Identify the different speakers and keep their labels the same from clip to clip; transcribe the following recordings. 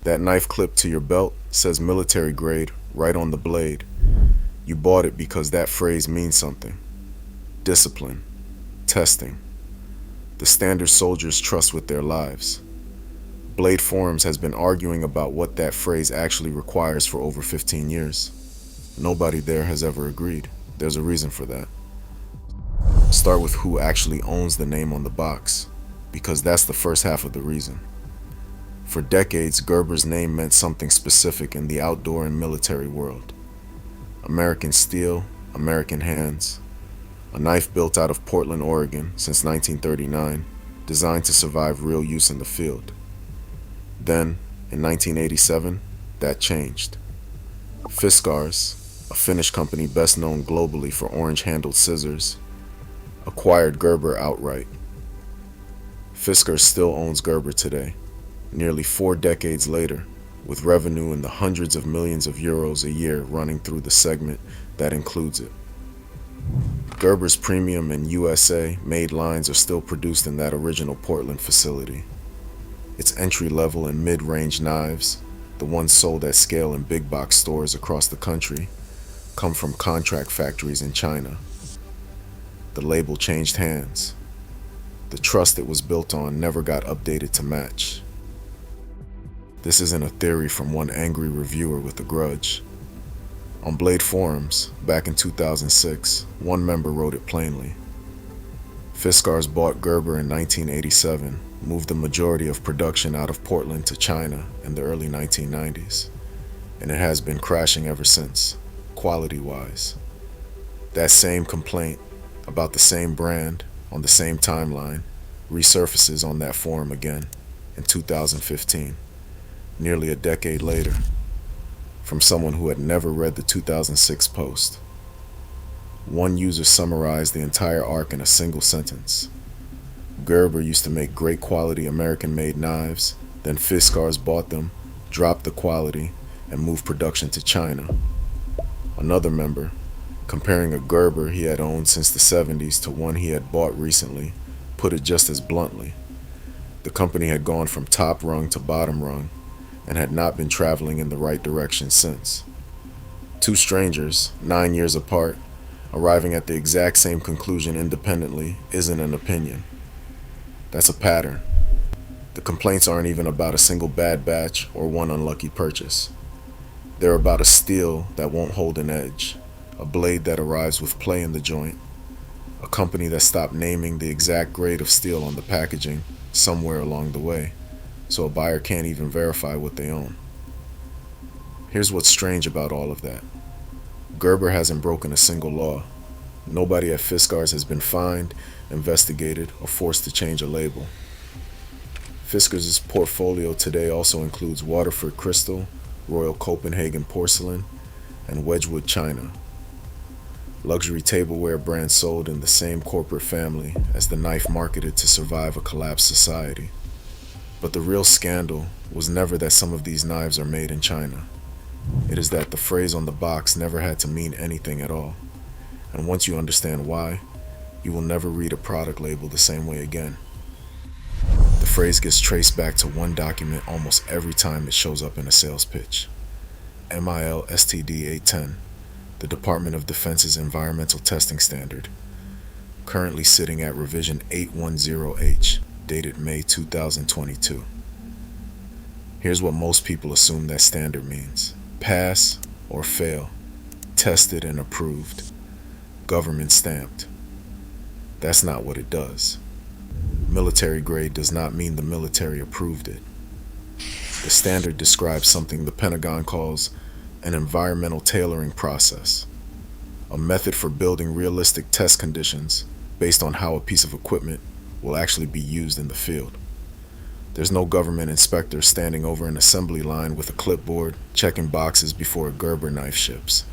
Speaker 1: That knife clip to your belt says military grade right on the blade. You bought it because that phrase means something. Discipline, testing, the standard soldiers trust with their lives. BladeForums has been arguing about what that phrase actually requires for over 15 years. Nobody there has ever agreed. There's a reason for that. Start with who actually owns the name on the box, because that's the first half of the reason. For decades, Gerber's name meant something specific in the outdoor and military world. American steel, American hands. A knife built out of Portland, Oregon since 1939, designed to survive real use in the field. Then, in 1987, that changed. Fiskars, a Finnish company best known globally for orange-handled scissors, acquired Gerber outright. Fiskars still owns Gerber today, nearly 4 decades later, with revenue in the hundreds of millions of euros a year running through the segment that includes it. Gerber's premium and USA-made lines are still produced in that original Portland facility. Its entry-level and mid-range knives, the ones sold at scale in big box stores across the country, come from contract factories in China. The label changed hands. The trust it was built on never got updated to match. This isn't a theory from one angry reviewer with a grudge. On BladeForums, back in 2006, one member wrote it plainly. Fiskars bought Gerber in 1987, moved the majority of production out of Portland to China in the early 1990s, and it has been crashing ever since, quality-wise. That same complaint, about the same brand, on the same timeline, resurfaces on that forum again in 2015, nearly a decade later, from someone who had never read the 2006 post. One user summarized the entire arc in a single sentence. Gerber used to make great quality American-made knives, then Fiskars bought them, dropped the quality, and moved production to China. Another member, comparing a Gerber he had owned since the 70s to one he had bought recently, put it just as bluntly. The company had gone from top rung to bottom rung, and had not been traveling in the right direction since. Two strangers, 9 years apart, arriving at the exact same conclusion independently isn't an opinion. That's a pattern. The complaints aren't even about a single bad batch or one unlucky purchase. They're about a steel that won't hold an edge, a blade that arrives with play in the joint, a company that stopped naming the exact grade of steel on the packaging somewhere along the way, so a buyer can't even verify what they own. Here's what's strange about all of that. Gerber hasn't broken a single law. Nobody at Fiskars has been fined, investigated, or forced to change a label. Fiskars' portfolio today also includes Waterford Crystal, Royal Copenhagen Porcelain, and Wedgwood China. Luxury tableware brands sold in the same corporate family as the knife marketed to survive a collapsed society. But the real scandal was never that some of these knives are made in China. It is that the phrase on the box never had to mean anything at all. And once you understand why, you will never read a product label the same way again. The phrase gets traced back to one document almost every time it shows up in a sales pitch. MIL STD 810, the Department of Defense's environmental testing standard, currently sitting at revision 810H, dated May 2022. Here's what most people assume that standard means: pass or fail, tested and approved, government stamped. That's not what it does. Military grade does not mean the military approved it. The standard describes something the Pentagon calls an environmental tailoring process, a method for building realistic test conditions based on how a piece of equipment will actually be used in the field. There's no government inspector standing over an assembly line with a clipboard, checking boxes before a Gerber knife ships.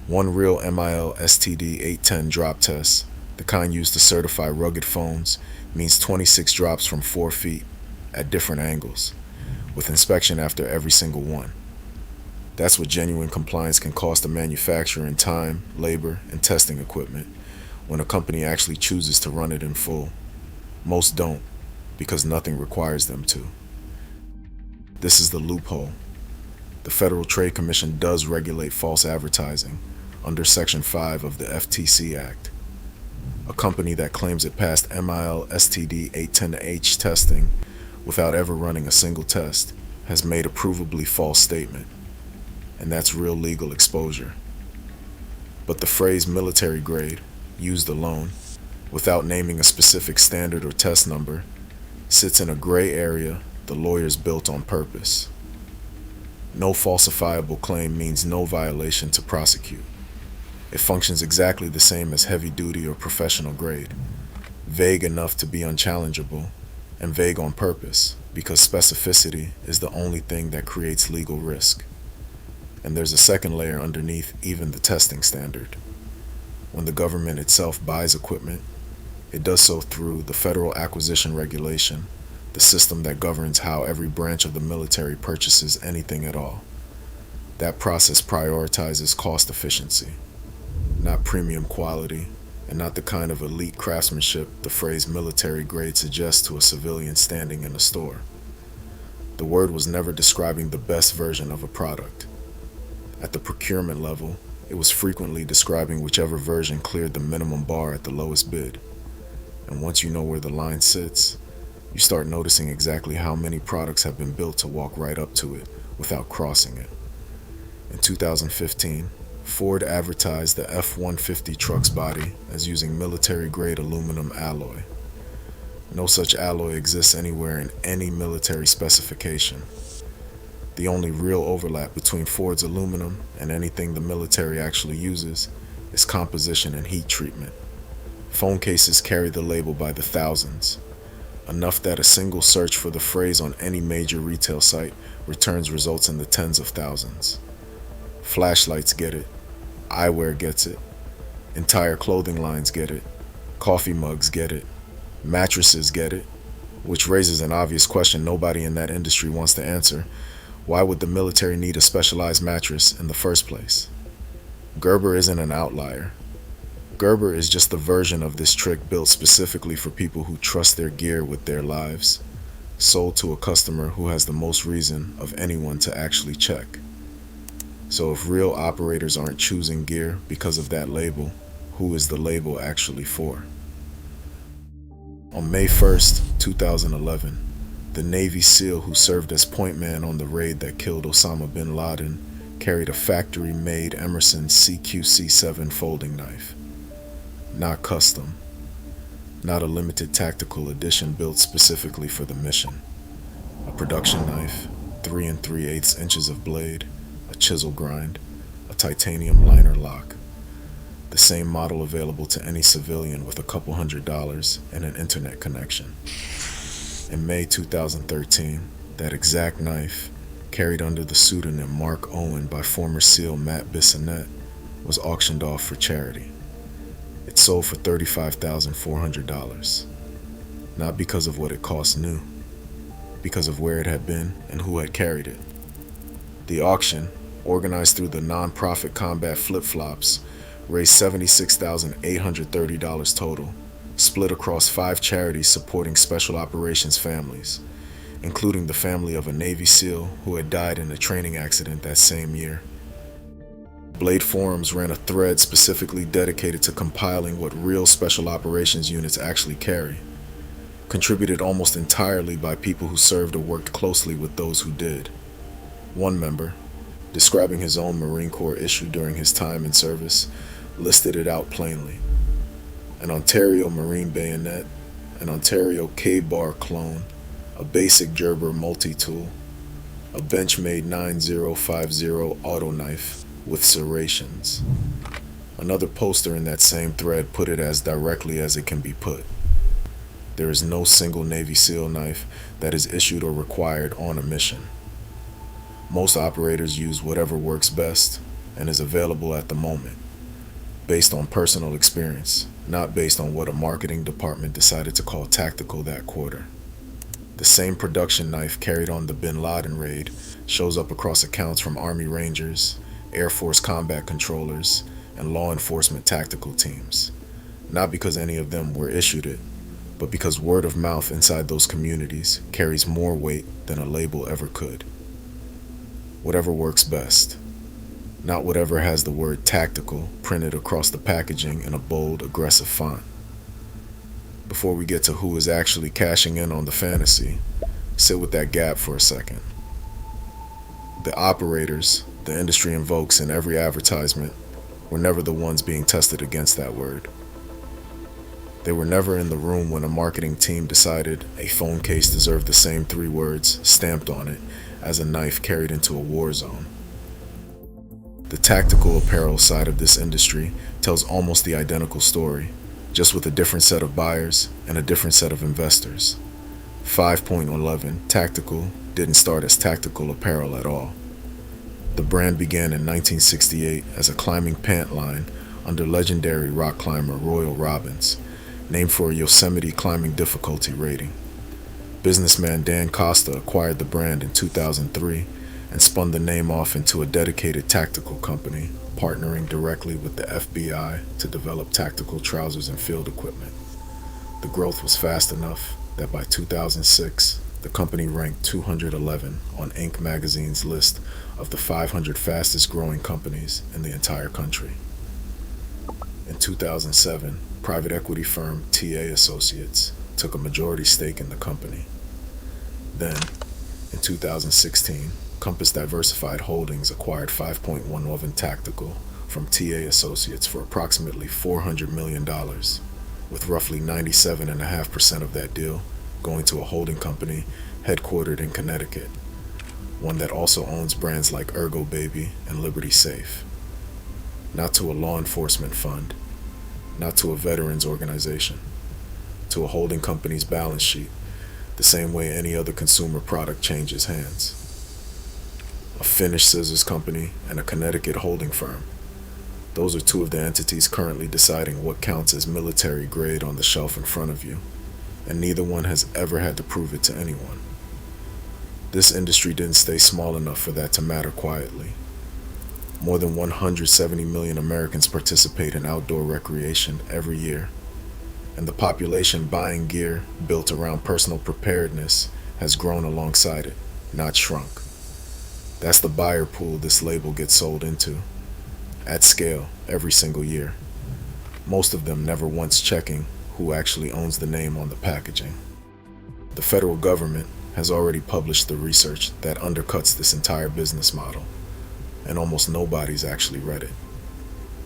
Speaker 1: One real MIL STD 810 drop test, the kind used to certify rugged phones, means 26 drops from 4 feet at different angles, with inspection after every single one. That's what genuine compliance can cost a manufacturer in time, labor, and testing equipment when a company actually chooses to run it in full. Most don't, because nothing requires them to. This is the loophole. The Federal Trade Commission does regulate false advertising under Section 5 of the FTC Act. A company that claims it passed MIL STD 810H testing without ever running a single test has made a provably false statement, and that's real legal exposure. But the phrase military grade, used alone, without naming a specific standard or test number, sits in a gray area the lawyers built on purpose. No falsifiable claim means no violation to prosecute. It functions exactly the same as heavy duty or professional grade, vague enough to be unchallengeable, and vague on purpose because specificity is the only thing that creates legal risk. And there's a second layer underneath even the testing standard. When the government itself buys equipment, it does so through the Federal Acquisition Regulation, the system that governs how every branch of the military purchases anything at all. That process prioritizes cost efficiency, not premium quality, and not the kind of elite craftsmanship the phrase military grade suggests to a civilian standing in a store. The word was never describing the best version of a product. At the procurement level, it was frequently describing whichever version cleared the minimum bar at the lowest bid. And once you know where the line sits, you start noticing exactly how many products have been built to walk right up to it without crossing it. In 2015, Ford advertised the F-150 truck's body as using military-grade aluminum alloy. No such alloy exists anywhere in any military specification. The only real overlap between Ford's aluminum and anything the military actually uses is composition and heat treatment. Phone cases carry the label by the thousands, enough that a single search for the phrase on any major retail site returns results in the tens of thousands. Flashlights get it, eyewear gets it, entire clothing lines get it, coffee mugs get it, mattresses get it, which raises an obvious question nobody in that industry wants to answer. Why would the military need a specialized mattress in the first place? Gerber isn't an outlier. Gerber is just the version of this trick built specifically for people who trust their gear with their lives, sold to a customer who has the most reason of anyone to actually check. So if real operators aren't choosing gear because of that label, who is the label actually for? On May 1st, 2011, the Navy SEAL who served as point man on the raid that killed Osama bin Laden carried a factory-made Emerson CQC-7 folding knife. Not custom, not a limited tactical edition built specifically for the mission. A production knife, 3 3/8 inches of blade, a chisel grind, a titanium liner lock. The same model available to any civilian with a couple $100 and an internet connection. In May 2013, that exact knife, carried under the pseudonym Mark Owen by former SEAL Matt Bissonnette, was auctioned off for charity. It sold for $35,400, not because of what it cost new, because of where it had been and who had carried it. The auction, organized through the non-profit Combat Flip-Flops, raised $76,830 total, split across 5 charities supporting special operations families, including the family of a Navy SEAL who had died in a training accident that same year. BladeForums ran a thread specifically dedicated to compiling what real special operations units actually carry, contributed almost entirely by people who served or worked closely with those who did. One member, describing his own Marine Corps issue during his time in service, listed it out plainly. An Ontario Marine bayonet, an Ontario K-bar clone, a basic Gerber multi-tool, a Benchmade 9050 auto knife with serrations. Another poster in that same thread put it as directly as it can be put. There is no single Navy SEAL knife that is issued or required on a mission. Most operators use whatever works best and is available at the moment, based on personal experience, not based on what a marketing department decided to call tactical that quarter. The same production knife carried on the bin Laden raid shows up across accounts from Army Rangers, Air Force combat controllers, and law enforcement tactical teams, not because any of them were issued it, but because word of mouth inside those communities carries more weight than a label ever could. Whatever works best, not whatever has the word tactical printed across the packaging in a bold, aggressive font. Before we get to who is actually cashing in on the fantasy, sit with that gap for a second. The operators the industry invokes in every advertisement were never the ones being tested against that word. They were never in the room when a marketing team decided a phone case deserved the same 3 words stamped on it as a knife carried into a war zone. The tactical apparel side of this industry tells almost the identical story, just with a different set of buyers and a different set of investors. 5.11 Tactical didn't start as tactical apparel at all. The brand began in 1968 as a climbing pant line under legendary rock climber Royal Robbins, named for a Yosemite climbing difficulty rating. Businessman Dan Costa acquired the brand in 2003 and spun the name off into a dedicated tactical company, partnering directly with the FBI to develop tactical trousers and field equipment. The growth was fast enough that by 2006, the company ranked 211 on Inc. magazine's list of the 500 fastest growing companies in the entire country. In 2007, private equity firm TA Associates took a majority stake in the company. Then, in 2016, Compass Diversified Holdings acquired 5.11 Tactical from TA Associates for approximately $400 million, with roughly 97.5% of that deal going to a holding company headquartered in Connecticut, one that also owns brands like Ergo Baby and Liberty Safe. Not to a law enforcement fund, not to a veterans organization, to a holding company's balance sheet, the same way any other consumer product changes hands. A Finnish scissors company and a Connecticut holding firm. Those are 2 of the entities currently deciding what counts as military grade on the shelf in front of you, and neither one has ever had to prove it to anyone. This industry didn't stay small enough for that to matter quietly. More than 170 million Americans participate in outdoor recreation every year, and the population buying gear built around personal preparedness has grown alongside it, not shrunk. That's the buyer pool this label gets sold into, at scale, every single year. Most of them never once checking who actually owns the name on the packaging. The federal government has already published the research that undercuts this entire business model, and almost nobody's actually read it.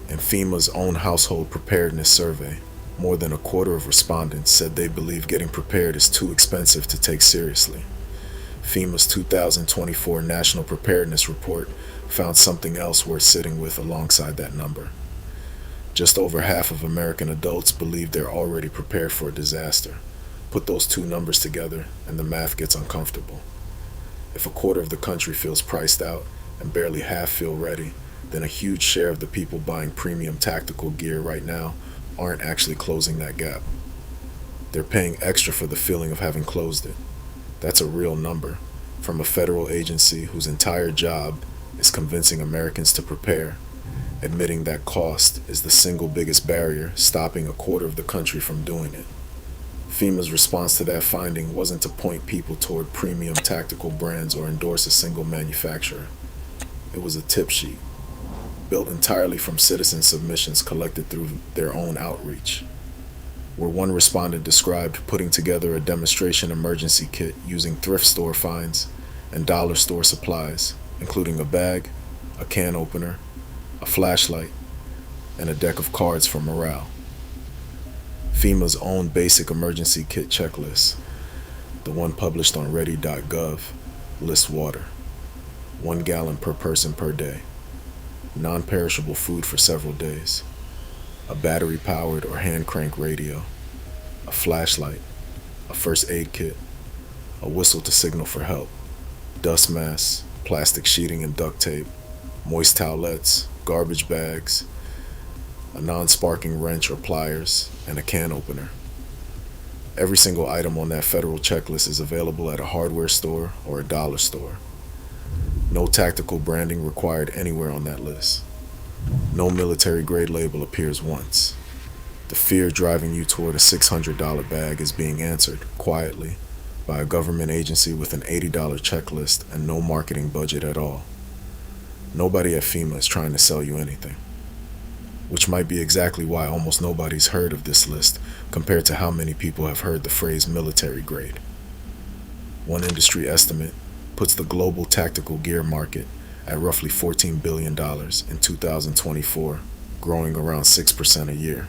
Speaker 1: In FEMA's own household preparedness survey, more than a quarter of respondents said they believe getting prepared is too expensive to take seriously. FEMA's 2024 National Preparedness Report found something else worth sitting with alongside that number. Just over half of American adults believe they're already prepared for a disaster. Put those 2 numbers together and the math gets uncomfortable. If a quarter of the country feels priced out and barely half feel ready, then a huge share of the people buying premium tactical gear right now aren't actually closing that gap. They're paying extra for the feeling of having closed it. That's a real number from a federal agency whose entire job is convincing Americans to prepare, admitting that cost is the single biggest barrier stopping a quarter of the country from doing it. FEMA's response to that finding wasn't to point people toward premium tactical brands or endorse a single manufacturer. It was a tip sheet, built entirely from citizen submissions collected through their own outreach, where one respondent described putting together a demonstration emergency kit using thrift store finds and dollar store supplies, including a bag, a can opener, a flashlight, and a deck of cards for morale. FEMA's own basic emergency kit checklist, the one published on ready.gov, lists water, 1 gallon per person per day, non-perishable food for several days, a battery-powered or hand-crank radio, a flashlight, a first aid kit, a whistle to signal for help, dust masks, plastic sheeting and duct tape, moist towelettes, garbage bags, a non-sparking wrench or pliers, and a can opener. Every single item on that federal checklist is available at a hardware store or a dollar store. No tactical branding required anywhere on that list. No military grade label appears once. The fear driving you toward a $600 bag is being answered, quietly, by a government agency with an $80 checklist and no marketing budget at all. Nobody at FEMA is trying to sell you anything. Which might be exactly why almost nobody's heard of this list compared to how many people have heard the phrase military grade. One industry estimate puts the global tactical gear market at roughly $14 billion in 2024, growing around 6% a year.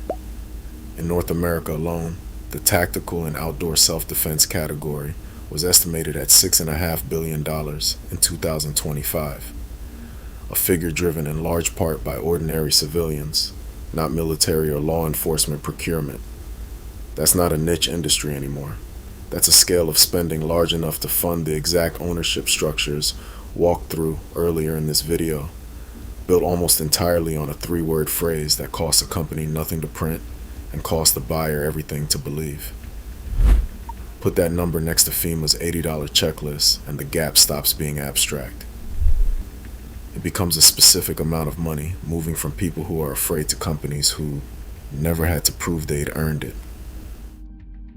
Speaker 1: In North America alone, the tactical and outdoor self-defense category was estimated at $6.5 billion in 2025, a figure driven in large part by ordinary civilians, not military or law enforcement procurement. That's not a niche industry anymore. That's a scale of spending large enough to fund the exact ownership structures walked through earlier in this video, built almost entirely on a three-word phrase that costs a company nothing to print and costs the buyer everything to believe. Put that number next to FEMA's $80 checklist and the gap stops being abstract. It becomes a specific amount of money moving from people who are afraid to companies who never had to prove they'd earned it.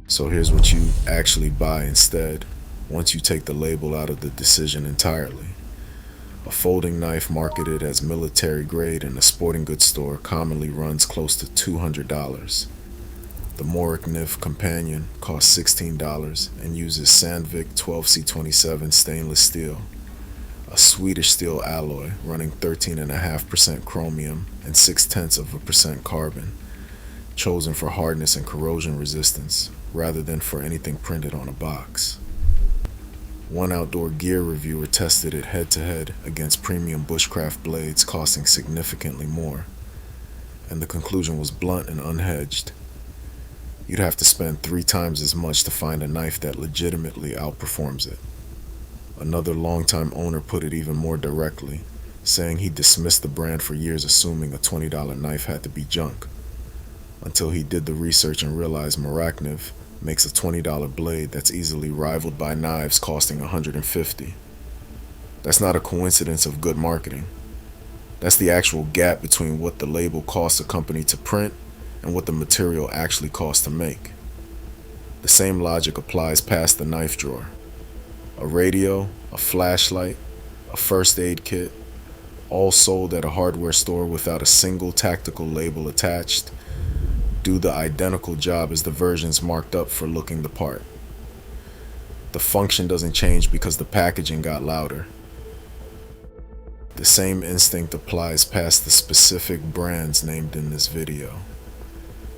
Speaker 1: So here's what you actually buy instead, once you take the label out of the decision entirely. A folding knife marketed as military grade in a sporting goods store commonly runs close to $200. The Morikniv Companion costs $16 and uses Sandvik 12C27 stainless steel, a Swedish steel alloy running 13.5% chromium and 0.6% carbon, chosen for hardness and corrosion resistance rather than for anything printed on a box. One outdoor gear reviewer tested it head-to-head against premium bushcraft blades costing significantly more, and the conclusion was blunt and unhedged. You'd have to spend 3 times as much to find a knife that legitimately outperforms it. Another longtime owner put it even more directly, saying he dismissed the brand for years assuming a $20 knife had to be junk, until he did the research and realized Morikniv makes a $20 blade that's easily rivaled by knives costing $150. That's not a coincidence of good marketing. That's the actual gap between what the label costs a company to print and what the material actually costs to make. The same logic applies past the knife drawer. A radio, a flashlight, a first aid kit, all sold at a hardware store without a single tactical label attached, do the identical job as the versions marked up for looking the part. The function doesn't change because the packaging got louder. The same instinct applies past the specific brands named in this video.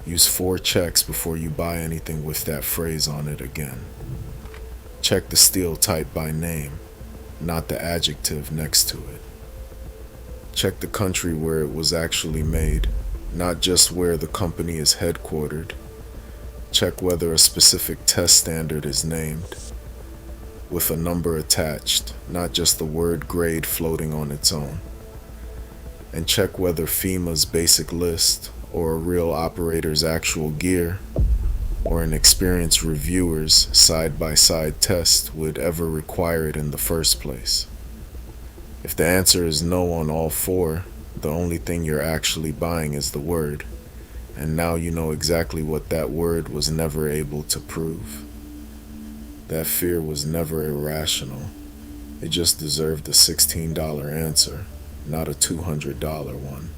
Speaker 1: Use 4 checks before you buy anything with that phrase on it again. Check the steel type by name, not the adjective next to it. Check the country where it was actually made, not just where the company is headquartered. Check whether a specific test standard is named, with a number attached, not just the word grade floating on its own. And check whether FEMA's basic list, or a real operator's actual gear, or an experienced reviewer's side-by-side test would ever require it in the first place. If the answer is no on all 4, the only thing you're actually buying is the word, and now you know exactly what that word was never able to prove. That fear was never irrational. It just deserved a $16 answer, not a $200 one.